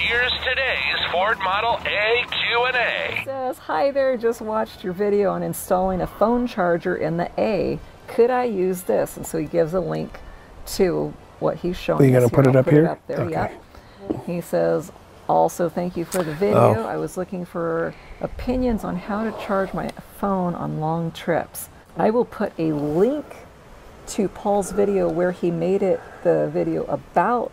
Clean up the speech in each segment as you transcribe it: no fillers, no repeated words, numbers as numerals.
Here's today's Ford Model A Q&A. It says, hi there, just watched your video on installing a phone charger in the A. Could I use this? And so he gives a link to what he's showing us. Are you going to put it up here? Up there, okay. Yep. He says, also, thank you for the video. I was looking for opinions on how to charge my phone on long trips. I will put a link to Paul's video where he made the video about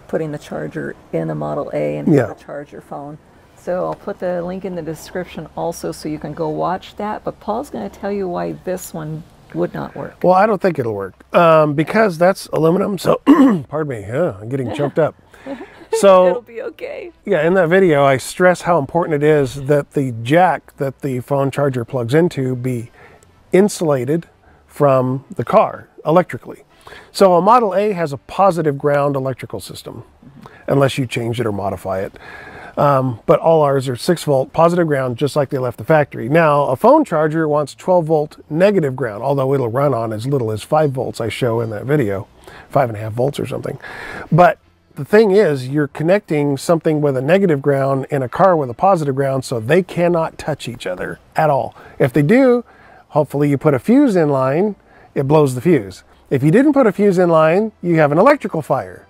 putting the charger in a Model A and how to charge your phone. So I'll put the link in the description also so you can go watch that. But Paul's going to tell you why this one would not work. Well, I don't think it'll work because that's aluminum. So, pardon me, I'm getting choked up. So it'll be okay. Yeah, in that video, I stress how important it is that the jack that the phone charger plugs into be insulated from the car electrically. So a Model A has a positive ground electrical system, unless you change it or modify it. But all ours are 6-volt positive ground, just like they left the factory. Now, a phone charger wants 12-volt negative ground, although it'll run on as little as 5 volts I show in that video, 5.5 volts or something. But the thing is, you're connecting something with a negative ground in a car with a positive ground, so they cannot touch each other at all. If they do, hopefully you put a fuse in line, it blows the fuse. If you didn't put a fuse in line, you have an electrical fire.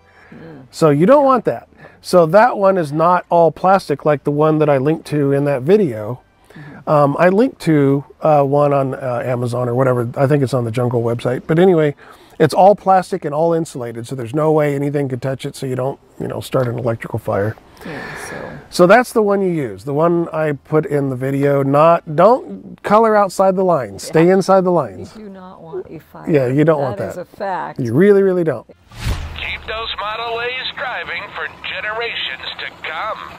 So you don't want that. So that one is not all plastic like the one that I linked to in that video. I linked to one on Amazon or whatever. I think it's on the Jungle website. But anyway, it's all plastic and all insulated, so there's no way anything could touch it, so you don't, start an electrical fire. So that's the one you use. The one I put in the video. Don't color outside the lines. Stay inside the lines. You do not want a fire. Yeah, you don't want that. That is a fact. You really, really don't. Keep those Model A's driving for generations to come.